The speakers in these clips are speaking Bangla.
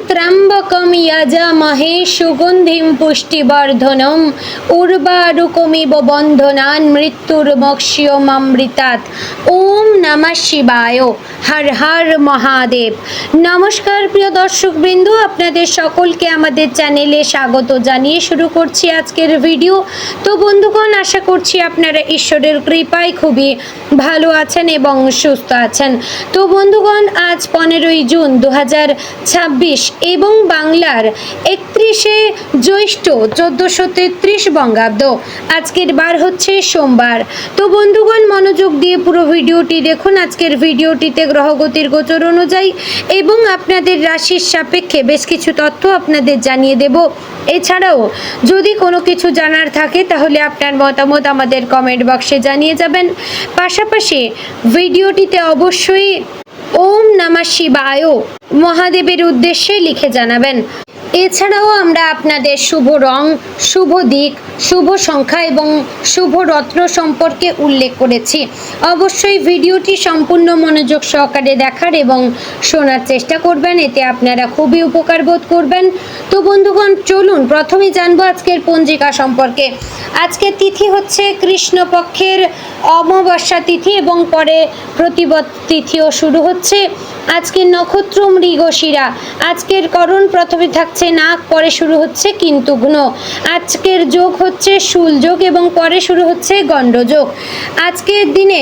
त्र्यंबकं यजामहे सुगंधिं पुष्टिवर्धनम् उर्वारुकमिव बन्धनान् मृत्युर्मोक्षयमामृतात्। ओम नमः शिवाय। हर हर महादेव। नमस्कार प्रिय दर्शक बिंदु, আপনাদের সকলকে আমাদের চ্যানেলে স্বাগত জানিয়ে শুরু করছি আজকের ভিডিও। তো বন্ধুগণ, আশা করছি আপনারা ঈশ্বরের কৃপায় খুবই ভালো আছেন এবং সুস্থ আছেন। তো বন্ধুগণ, আজ 15ই জুন 2026 এবং বাংলার 31শে জ্যৈষ্ঠ 1433 বঙ্গাব্দ। আজকের বার হচ্ছে সোমবার। তো বন্ধুগণ, মনোযোগ দিয়ে পুরো ভিডিওটি দেখুন। আজকের ভিডিওটিতে গ্রহগতির গোচর অনুযায়ী এবং আপনাদের রাশির সাপেক্ষে বেশ কিছু তথ্য আপনাদের জানিয়ে দেব। এছাড়াও যদি কোনো কিছু জানার থাকে তাহলে আপনার মতামত আমাদের কমেন্ট বক্সে জানিয়ে যাবেন। পাশাপাশি ভিডিওটিতে অবশ্যই ওম নমঃ শিবায় মহাদেবের উদ্দেশ্যে লিখে জানাবেন। এছাড়াও আমরা আপনাদের শুভ রং, শুভ দিক, শুভ সংখ্যা এবং শুভ রত্ন সম্পর্কে উল্লেখ করেছি। অবশ্যই ভিডিওটি সম্পূর্ণ মনোযোগ সহকারে দেখার এবং শোনার চেষ্টা করবেন, এতে আপনারা খুবই উপকার বোধ করবেন। তো বন্ধুগণ, চলুন প্রথমেই জানবো আজকের পঞ্জিকা সম্পর্কে। আজকের তিথি হচ্ছে কৃষ্ণপক্ষের অমাবস্যা তিথি এবং পরে প্রতিপদ তিথিও শুরু হচ্ছে। আজকের নক্ষত্র মৃগশিরা। আজকের করণ প্রথমে থাকছে নাগ, পরে শুরু হচ্ছে কিন্তুঘ্ন। আজকের যোগ হচ্ছে শূল যোগ এবং পরে শুরু হচ্ছে গণ্ডযোগ। আজকের দিনে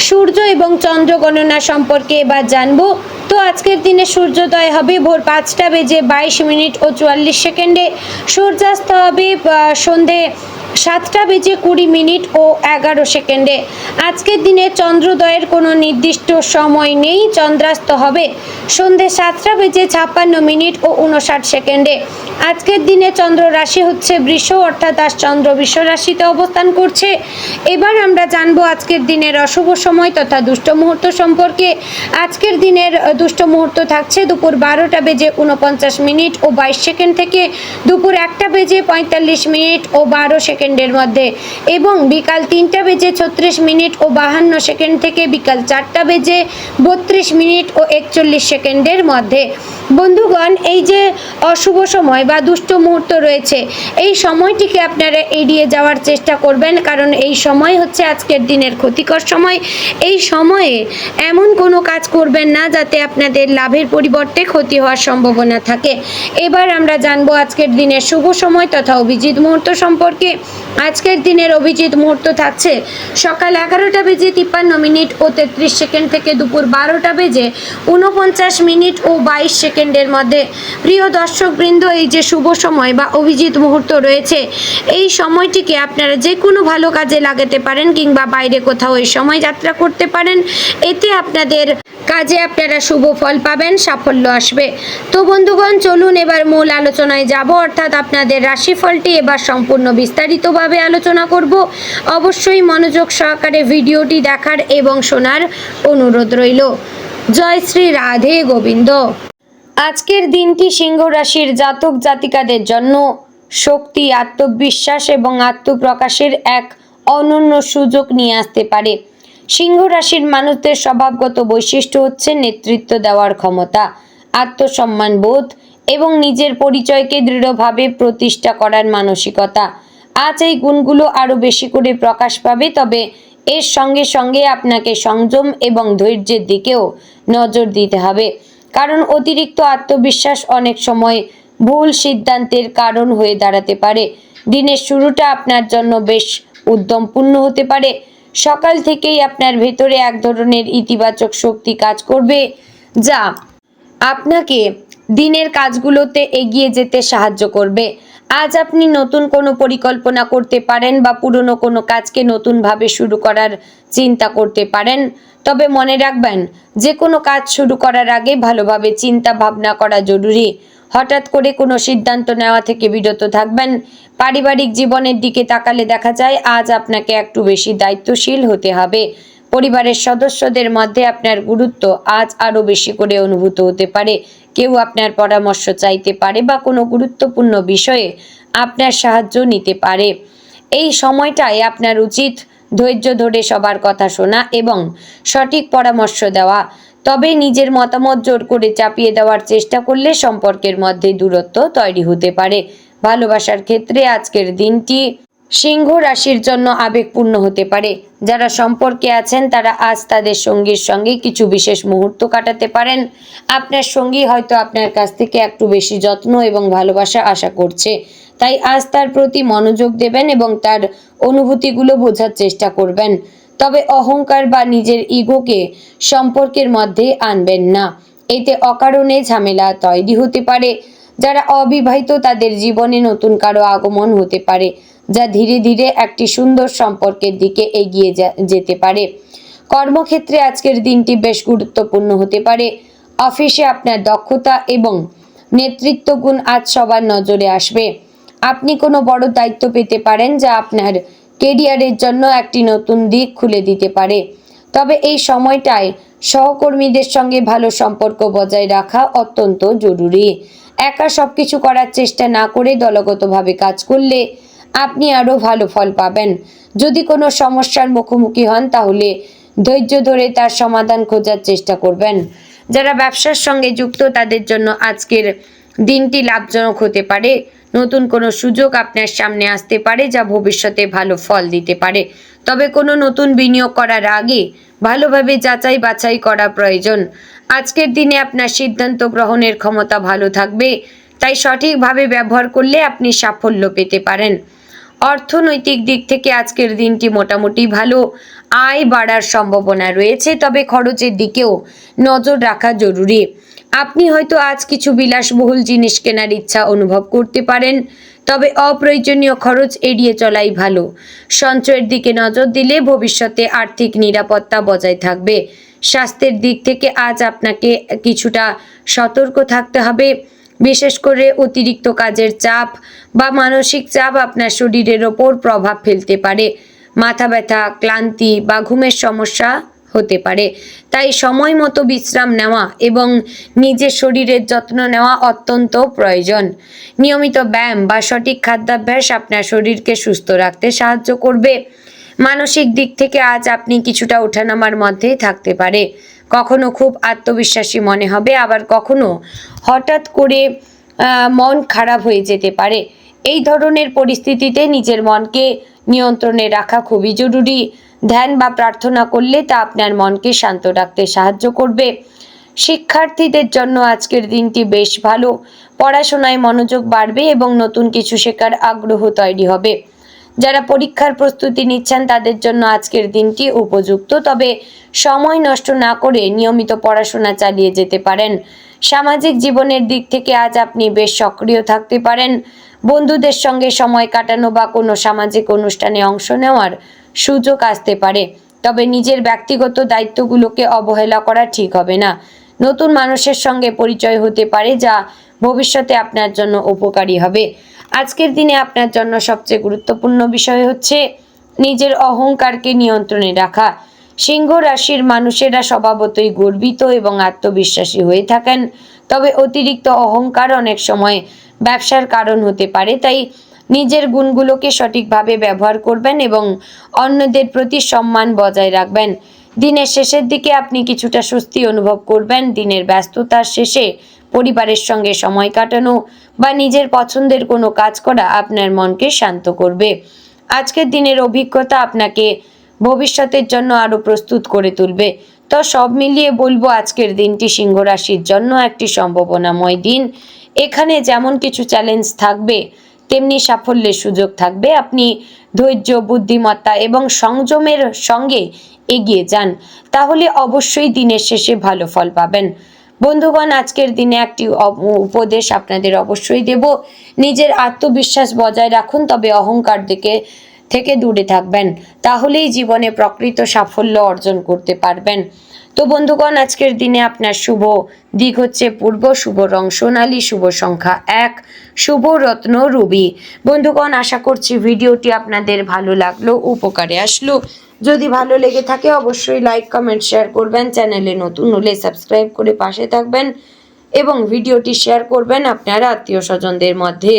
সূর্য এবং চন্দ্র গণনা সম্পর্কে এবার জানবো। তো আজকের দিনে সূর্যোদয় হবে ভোর 5:22 ও 44 সেকেন্ডে। সূর্যাস্ত হবে সন্ধে 7:20 ও 11 সেকেন্ডে। আজকের দিনে চন্দ্রোদয়ের কোনো নির্দিষ্ট সময় নেই। চন্দ্রাস্ত হবে সন্ধে 7:56 ও 59 সেকেন্ডে। আজকের দিনে চন্দ্র রাশি হচ্ছে বৃষ, অর্থাৎ আজ চন্দ্র বৃষ রাশিতে অবস্থান করছে। এবার আমরা জানবো আজকের দিনের অশুভ সময় তথা দুষ্ট মুহূর্ত সম্পর্কে। আজকের দিনের দুষ্ট মুহূর্ত থাকছে দুপুর 12:49 ও 22 সেকেন্ড থেকে দুপুর 1:45 ও 12 সেকেন্ডের মধ্যে এবং বিকাল 3:36 ও 52 সেকেন্ড থেকে বিকাল 4:32 ও 41 সেকেন্ডের মধ্যে। বন্ধুগণ, এই যে অশুভ সময় বা দুষ্ট মুহূর্ত রয়েছে, এই সময়টিকে আপনারা এড়িয়ে যাওয়ার চেষ্টা করবেন, কারণ এই সময় হচ্ছে আজকের দিনের ক্ষতিকর সময়। এই সময়ে এমন কোনো কাজ করবেন না যাতে আপনাদের লাভের পরিবর্তে ক্ষতি হওয়ার সম্ভাবনা থাকে। এবার আমরা জানবো আজকের দিনের শুভ সময় তথা অভিজিৎ মুহূর্ত সম্পর্কে। আজকের দিনের অভিজিৎ মুহূর্ত থাকছে সকাল 11:53 ও 33 সেকেন্ড থেকে দুপুর 12:49 ও 22 সেকেন্ডের মধ্যে। প্রিয় দর্শকবৃন্দ, এই যে শুভ সময় বা অভিজিৎ মুহূর্ত রয়েছে, এই সময়টিকে আপনারা যে কোনো ভালো কাজে লাগাতে পারেন কিংবা বাইরে কোথাও এই সময় যাত্রা করতে পারেন। এতে আপনাদের কাজে আপনারা শুভ ফল পাবেন, সাফল্য আসবে। তো বন্ধুগণ, চলুন এবার মূল আলোচনায় যাব, অর্থাৎ আপনাদের রাশিফলটি এবার সম্পূর্ণ বিস্তারিতভাবে আলোচনা করব। অবশ্যই মনোযোগ সহকারে ভিডিওটি দেখার এবং শোনার অনুরোধ রইল। জয় শ্রী রাধে গোবিন্দ। আজকের দিনটি সিংহ রাশির জাতক জাতিকাদের জন্য শক্তি, আত্মবিশ্বাস এবং আত্মপ্রকাশের এক অনন্য সুযোগ নিয়ে আসতে পারে। সিংহ রাশির মানুষদের স্বভাবগত বৈশিষ্ট্য হচ্ছে নেতৃত্ব দেওয়ার ক্ষমতা, আত্মসম্মান বোধ এবং নিজের পরিচয়কে দৃঢ়ভাবে প্রতিষ্ঠা করার মানসিকতা। আজ এই গুণগুলো আরও বেশি করে প্রকাশ পাবে, তবে এর সঙ্গে সঙ্গে আপনাকে সংযম এবং ধৈর্যের দিকেও নজর দিতে হবে, কারণ অতিরিক্ত আত্মবিশ্বাস অনেক সময় ভুল সিদ্ধান্তের কারণ হয়ে দাঁড়াতে পারে। দিনের শুরুটা আপনার জন্য বেশ উদ্যমপূর্ণ হতে পারে। সকাল থেকেই আপনার ভেতরে এক ধরনের ইতিবাচক শক্তি কাজ করবে, যা আপনাকে দিনের কাজগুলোতে এগিয়ে যেতে সাহায্য করবে। আজ আপনি নতুন কোনো পরিকল্পনা করতে পারেন বা পুরনো কোনো কাজকে নতুনভাবে শুরু করার চিন্তা করতে পারেন। তবে মনে রাখবেন, যে কোনো কাজ শুরু করার আগে ভালোভাবে চিন্তা ভাবনা করা জরুরি। হঠাৎ করে কোনো সিদ্ধান্ত নেওয়া থেকে বিরত থাকবেন। পারিবারিক জীবনের দিকে তাকালে দেখা যায় আজ আপনাকে একটু বেশি দায়িত্বশীল হতে হবে। পরিবারের সদস্যদের মধ্যে আপনার গুরুত্ব আজ আরও বেশি করে অনুভূত হতে পারে। কেউ আপনার পরামর্শ চাইতে পারে বা কোনো গুরুত্বপূর্ণ বিষয়ে আপনার সাহায্য নিতে পারে। এই সময়টায় আপনার উচিত ধৈর্য ধরে সবার কথা শোনা এবং সঠিক পরামর্শ দেওয়া। তবে নিজের মতামত জোর করে চাপিয়ে দেওয়ার চেষ্টা করলে সম্পর্কের মধ্যে দূরত্ব তৈরি হতে পারে। ভালোবাসার ক্ষেত্রে আজকের দিনটি সিংহ রাশির জন্য আবেগপূর্ণ হতে পারে। যারা সম্পর্কে আছেন তারা আজ তাদের সঙ্গীর সঙ্গে কিছু বিশেষ মুহূর্ত কাটাতে পারেন। আপনার সঙ্গী হয়তো আপনার কাছ থেকে একটু বেশি যত্ন এবং ভালোবাসা আশা করছে, তাই আজ তার প্রতি মনোযোগ দেবেন এবং তার অনুভূতিগুলো বোঝার চেষ্টা করবেন। তবে অহংকার বা নিজের ইগোকে সম্পর্কের মধ্যে আনবেন না, এতে অকারণে ঝামেলা তৈরি হতে পারে। যারা অবিবাহিত তাদের জীবনে নতুন কারো আগমন হতে পারে, যা ধীরে ধীরে একটি সুন্দর সম্পর্কের দিকে এগিয়ে যেতে পারে। কর্মক্ষেত্রে আজকের দিনটি বেশ গুরুত্বপূর্ণ হতে পারে। অফিসে আপনার দক্ষতা এবং নেতৃত্ব গুণ আজ সবার নজরে আসবে। আপনি কোনো বড় দায়িত্ব পেতে পারেন যা আপনার কেরিয়ারের জন্য একটি নতুন দিক খুলে দিতে পারে। তবে এই সময়টায় সহকর্মীদের সঙ্গে ভালো সম্পর্ক বজায় রাখা অত্যন্ত জরুরি। একা সবকিছু করার চেষ্টা না করে দলগতভাবে কাজ করলে আপনি আরও ভালো ফল পাবেন। যদি কোনো সমস্যার মুখোমুখি হন তাহলে ধৈর্য ধরে তার সমাধান খোঁজার চেষ্টা করবেন। যারা ব্যবসার সঙ্গে যুক্ত তাদের জন্য আজকের দিনটি লাভজনক হতে পারে। নতুন কোনো সুযোগ আপনার সামনে আসতে পারে যা ভবিষ্যতে ভালো ফল দিতে পারে। তবে কোনো নতুন বিনিয়োগ করার আগে ভালোভাবে যাচাই বাছাই করা প্রয়োজন। আজকের দিনে আপনার সিদ্ধান্ত গ্রহণের ক্ষমতা ভালো থাকবে, তাই সঠিকভাবে ব্যবহার করলে আপনি সাফল্য পেতে পারেন। অর্থনৈতিক দিক থেকে আজকের দিনটি মোটামুটি ভালো। আয় বাড়ার সম্ভাবনা রয়েছে, তবে খরচের দিকেও নজর রাখা জরুরি। আপনি হয়তো আজ কিছু বিলাসবহুল জিনিস কেনার ইচ্ছা অনুভব করতে পারেন, তবে অপ্রয়োজনীয় খরচ এড়িয়ে চলাই ভালো। সঞ্চয়ের দিকে নজর দিলে ভবিষ্যতে আর্থিক নিরাপত্তা বজায় থাকবে। স্বাস্থ্যের দিক থেকে আজ আপনাকে কিছুটা সতর্ক থাকতে হবে। বিশেষ করে অতিরিক্ত কাজের চাপ বা মানসিক চাপ আপনার শরীরের ওপর প্রভাব ফেলতে পারে। মাথা ব্যথা, ক্লান্তি বা ঘুমের সমস্যা হতে পারে, তাই সময় মতো বিশ্রাম নেওয়া এবং নিজের শরীরের যত্ন নেওয়া অত্যন্ত প্রয়োজন। নিয়মিত ব্যায়াম বা সঠিক খাদ্যাভ্যাস আপনার শরীরকে সুস্থ রাখতে সাহায্য করবে। মানসিক দিক থেকে আজ আপনি কিছুটা ওঠানামার মধ্যেই থাকতে পারে। কখনো খুব আত্মবিশ্বাসী মনে হবে, আবার কখনো হঠাৎ করে মন খারাপ হয়ে যেতে পারে। এই ধরনের পরিস্থিতিতে নিজের মনকে নিয়ন্ত্রণে রাখা খুবই জরুরি। ধ্যান বা প্রার্থনা করলে তা আপনার মনকে শান্ত রাখতে সাহায্য করবে। শিক্ষার্থীদের জন্য আজকের দিনটি বেশ ভালো। পড়াশোনায় মনোযোগ বাড়বে এবং নতুন কিছু শেখার আগ্রহ তৈরি হবে। যারা পরীক্ষার প্রস্তুতি নিচ্ছেন তাদের জন্য আজকের দিনটি উপযুক্ত, তবে সময় নষ্ট না করে নিয়মিত পড়াশোনা চালিয়ে যেতে পারেন। সামাজিক জীবনের দিক থেকে আজ আপনি বেশ সক্রিয় থাকতে পারেন। বন্ধুদের সঙ্গে সময় কাটানো বা কোনো সামাজিক অনুষ্ঠানে অংশ নেওয়ার সুযোগ আসতে পারে, তবে নিজের ব্যক্তিগত দায়িত্বগুলোকে অবহেলা করা ঠিক হবে না। নতুন মানুষের সঙ্গে পরিচয় হতে পারে যা ভবিষ্যতে আপনার জন্য উপকারী হবে। আজকের দিনে আপনার জন্য সবচেয়ে গুরুত্বপূর্ণ বিষয় হচ্ছে নিজের অহংকারকে নিয়ন্ত্রণে রাখা। সিংহ রাশির মানুষেরা স্বভাবতই গর্বিত এবং আত্মবিশ্বাসী হয়ে থাকেন, তবে অতিরিক্ত অহংকার অনেক সময় ব্যবসার কারণ হতে পারে। তাই নিজের গুণগুলোকে সঠিকভাবে ব্যবহার করবেন এবং অন্যদের প্রতি সম্মান বজায় রাখবেন। দিনের শেষের দিকে আপনি কিছুটা স্বস্তি অনুভব করবেন। দিনের ব্যস্ততার শেষে পরিবারের সঙ্গে সময় কাটানো বা নিজের পছন্দের কোনো কাজ করা আপনার মনকে শান্ত করবে। আজকের দিনের অভিজ্ঞতা আপনাকে ভবিষ্যতের জন্য আরও প্রস্তুত করে তুলবে। তো সব মিলিয়ে বলবো আজকের দিনটি সিংহ রাশির জন্য একটি সম্ভাবনাময় দিন। এখানে যেমন কিছু চ্যালেঞ্জ থাকবে তেমনি সাফল্যের সুযোগ থাকবে। আপনি ধৈর্য, বুদ্ধিমত্তা এবং সংযমের সঙ্গে এগিয়ে যান, তাহলে অবশ্যই দিনের শেষে ভালো ফল পাবেন। বন্ধুগণ, আজকের দিনে একটি উপদেশ আপনাদের অবশ্যই দেব। নিজের আত্মবিশ্বাস বজায় রাখুন, তবে অহংকার থেকে দূরে থাকবেন, তাহলেই জীবনে প্রকৃত সাফল্য অর্জন করতে পারবেন। তো বন্ধুগণ, আজকের দিনে আপনার শুভ দিক হচ্ছে পূর্ব, শুভ রং সোনালী, শুভ সংখ্যা 1, শুভ রত্ন রুবি। বন্ধুগণ, আশা করছি ভিডিওটি আপনাদের ভালো লাগলো, উপকারে আসলো। যদি ভালো লেগে থাকে অবশ্যই লাইক, কমেন্ট, শেয়ার করবেন। চ্যানেলে নতুন হলে সাবস্ক্রাইব করে পাশে থাকবেন এবং ভিডিওটি শেয়ার করবেন আপনার আত্মীয় স্বজনদের মধ্যে।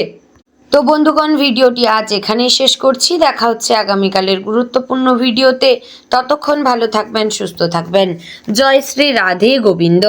তো বন্ধুগণ, ভিডিওটি আজ এখানেই শেষ করছি। দেখা হচ্ছে আগামীকালের গুরুত্বপূর্ণ ভিডিওতে। ততক্ষণ ভালো থাকবেন, সুস্থ থাকবেন। জয় শ্রী রাধে গোবিন্দ।